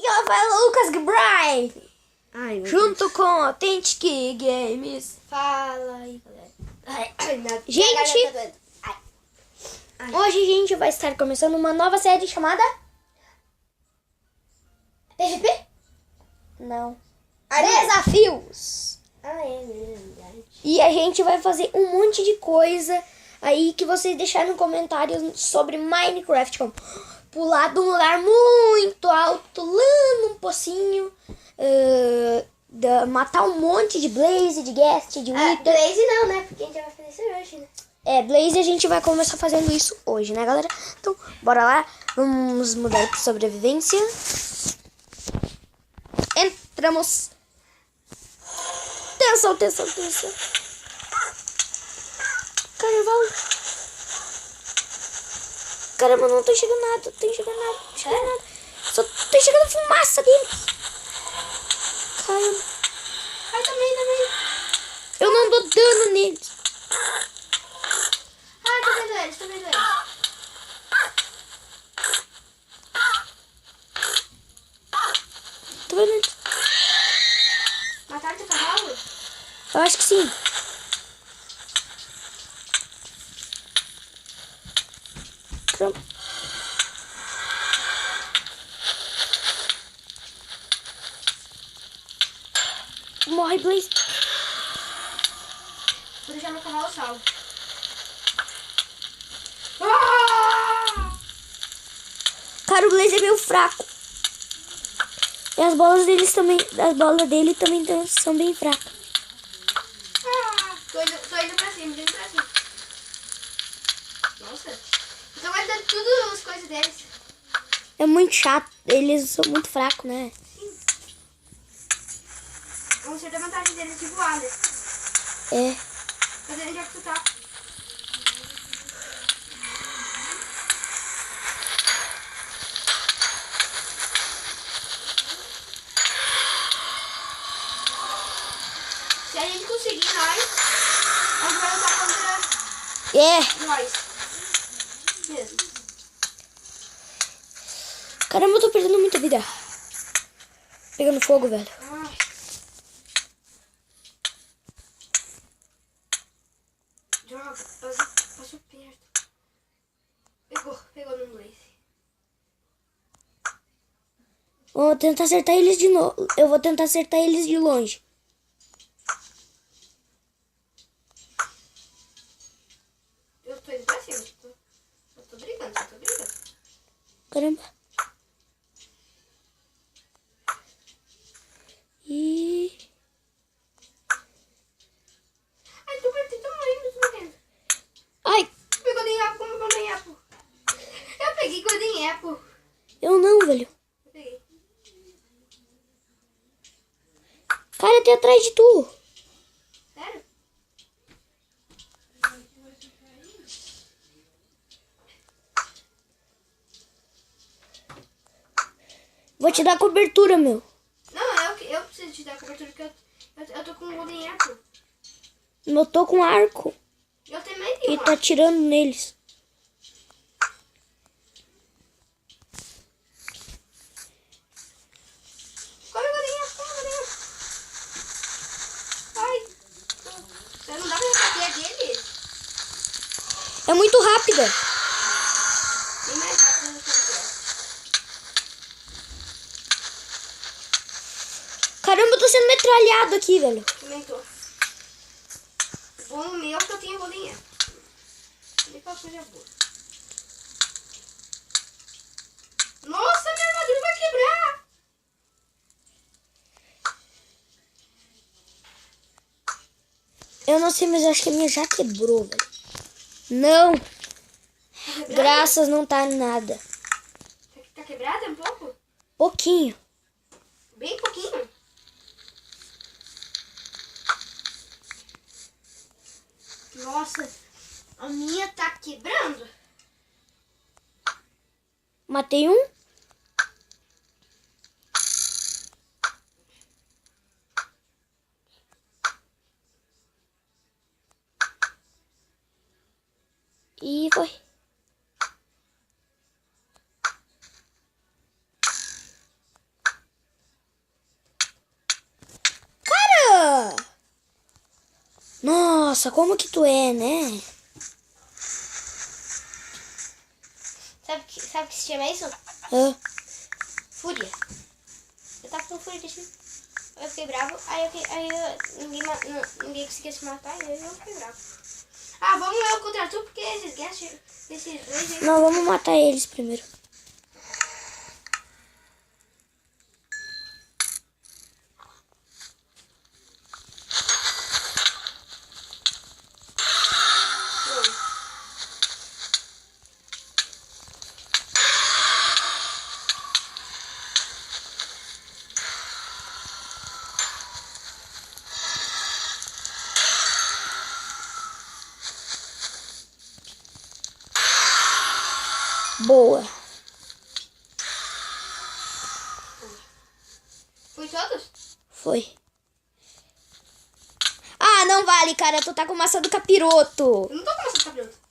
que ela fala? Lucas Brian. Ai, meu Junto Deus. com Authentic Games. Fala aí, galera. Gente, hoje a gente vai estar começando uma nova série chamada PVP? Não. Areia. Desafios. É verdade. E a gente vai fazer um monte de coisa aí que vocês deixaram no comentário sobre Minecraft, como pular de um lugar muito alto, lá num pocinho, matar um monte de Blaze, de Ghast, de Wither. Blaze não, né? Porque a gente vai fazer isso hoje, né? Blaze a gente vai começar fazendo isso hoje, né, galera? Então, bora lá. Vamos mudar para sobrevivência. Entramos. Tensão. Carnaval. Caramba, não tô chegando nada. Só tô chegando fumaça deles. Caramba. Ai, também. Eu não dou dano neles. Ai, tô vendo eles. Tô vendo eles. Mataram teu cavalo? Eu acho que sim. Caramba. Morre, Blaze. Vou deixar meu cavalo salvo. Cara, o Blaze é meio fraco. E as bolas dele também são bem fracas. Tô indo pra cima, Nossa. Eu tô guardando tudo as coisas deles. É muito chato. Eles são muito fracos, né? Vamos ser da vantagem deles de voar, né? É. Cadê onde é que tu tá? Se a gente conseguir nós, a gente vai lutar contra nós. Mesmo. Caramba, eu tô perdendo muita vida. Pegando fogo, velho. Ai. Droga, passou perto. Pegou no Blaze. Vou tentar acertar eles de novo. Eu vou tentar acertar eles de longe. Eu tô indo pra cima, eu tô brigando. Caramba. E... Ai, tô morrendo. Ai, Pegou Golden Apple, como Golden Apple? Eu peguei Golden Apple. eu não, velho. Eu peguei. Cara, tem atrás de tu. Sério? Vou te dar cobertura, meu. Não, eu preciso te dar cobertura porque eu tô com um Golden Apple. Eu tô com arco Eu também e tenho tá atirando neles. Come Golden Apple. Ai. Você não dá pra rebater dele? É muito rápida. Bem mais rápido do que eu quero. Caramba, eu tô sendo metralhado aqui, velho. Também tô. Bom meu que eu tenho Golden Apple. Olha qual coisa boa. Nossa, minha armadura vai quebrar! Eu não sei, mas eu acho que a minha já quebrou, velho. Não, Tá quebrada? graças não tá nada. Tá quebrada um pouco? Pouquinho. Bem pouquinho? Nossa, a minha tá quebrando. Matei um. E foi. Nossa, como que tu é, né? Sabe que se chama isso? Hã? Fúria. Eu tava com fúria, eu fiquei bravo, ninguém conseguia se matar, e aí eu fiquei bravo. Ah, vamos eu contra tu, porque esses guests, esses dois aí... Não, vamos matar eles primeiro. Boa. Foi todos? Foi. Ah, não vale, cara. Tu tá com maçã do capiroto. Eu não tô com essa cabelo.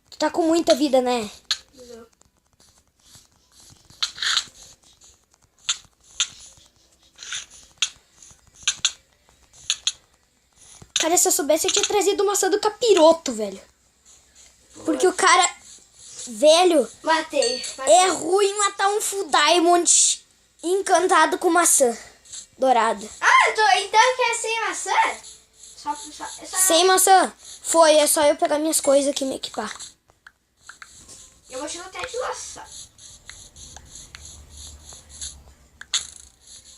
Tu tá com muita vida, né? Não. Cara, se eu soubesse, eu tinha trazido maçã do capiroto, velho. Porque o cara... Velho, Matei. é ruim matar um Full Diamond encantado com maçã dourada. Ah, então quer sem maçã? Só... Sem maçã? Foi, é só eu pegar minhas coisas aqui e me equipar. Eu vou te dar até de laçar.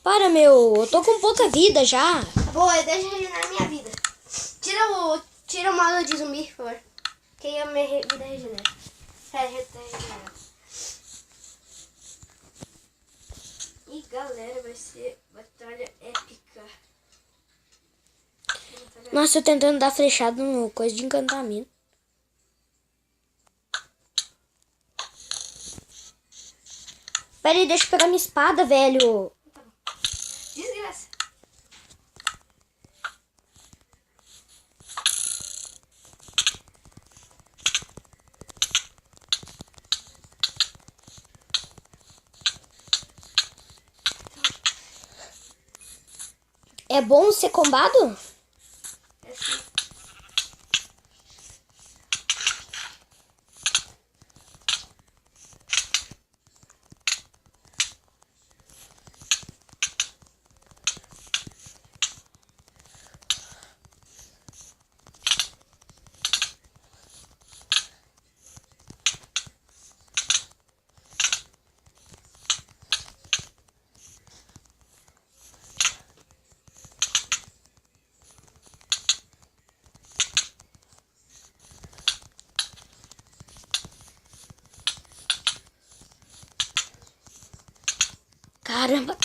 Para, meu, eu tô com pouca vida já. Tá bom, deixa eu regenerar minha vida. Tira o modo de zumbi, por favor. Que aí a minha vida regenera. Regenera. E galera, vai ser batalha épica. Nossa, eu tentando dar flechada no coisa de encantamento. Pera aí, deixa eu pegar minha espada, velho. Desgraça. É bom ser combado? É assim. Caramba.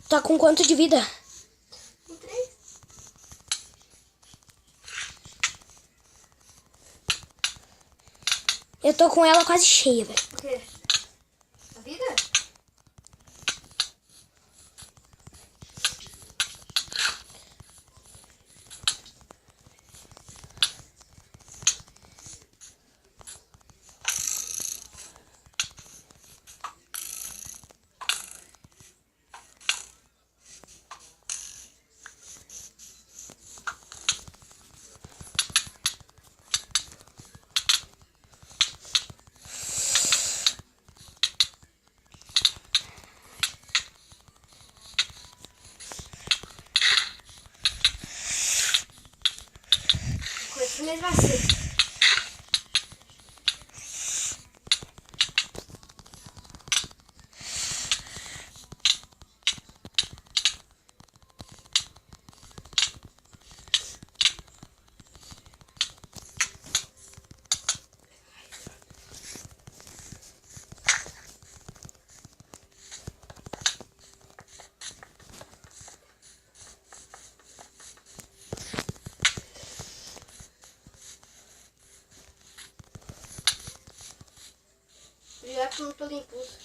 Tá com quanto de vida? Com 3. Eu tô com ela quase cheia, velho. O quê? A vida? Coisa mesmo assim. Obrigado por não todo impulso.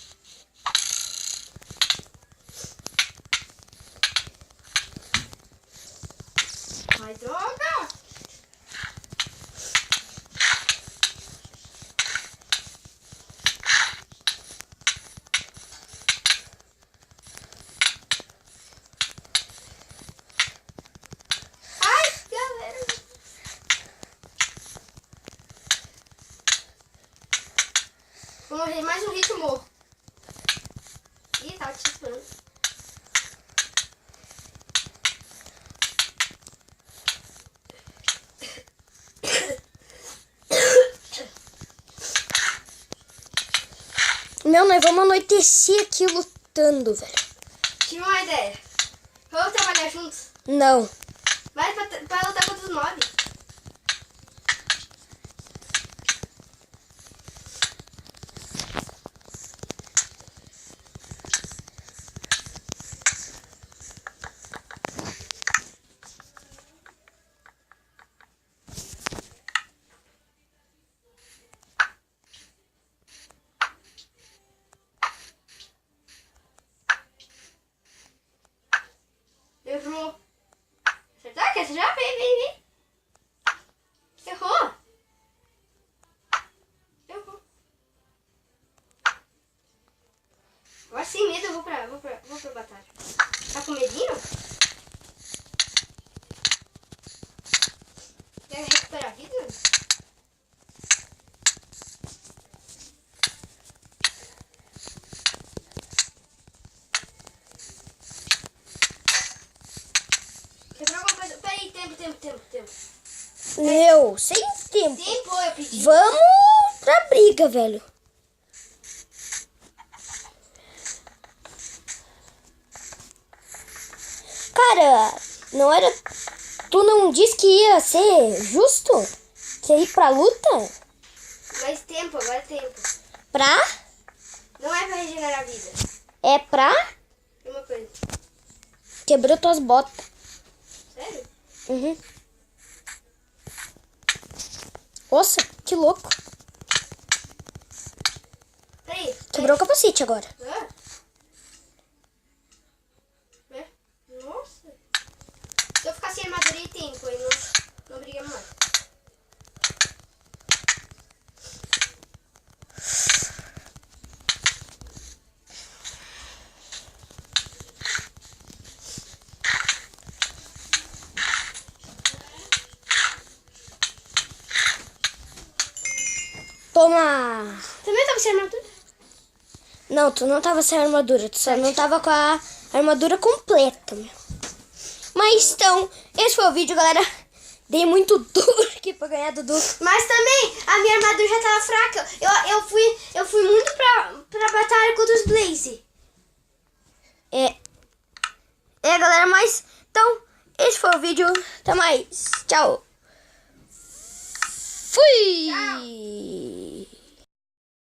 Vou morrer mais um hit e morro. Ih, tava te esperando. Meu, nós vamos anoitecer aqui lutando, velho. Tive uma ideia. Vamos trabalhar juntos? Não. Vai pra lutar contra os mobs. Eu vou acertar? Quer acertar? Vem. Errou. Errou. Agora sem medo eu vou pra batalha. Tá com medinho? Quer recuperar a vida? Quebrou alguma coisa? Peraí, tempo. Meu, sem tempo. Tempo, eu pedi. Vamos pra briga, velho. Cara, não era... Tu não disse que ia ser justo? Que ia ir pra luta? Mais tempo, agora é tempo. Pra? Não é pra regenerar a vida. É pra? É uma coisa. Quebrou tuas botas. Sério? Uhum. Nossa, que louco. Peraí. Quebrou o capacete agora. Ah. É? Nossa. Se eu ficar sem armadura e tempo, aí não briga mais. Toma. Também tava sem armadura? Não, tu não tava sem armadura. Tu só não tava com a armadura completa, meu. Mas então, esse foi o vídeo, galera. Dei muito duro aqui pra ganhar do Dudu. Mas também a minha armadura já tava fraca. Eu fui muito pra batalha contra os Blaze. É, galera, mas então, esse foi o vídeo. Até mais. Tchau. Fui. Tchau.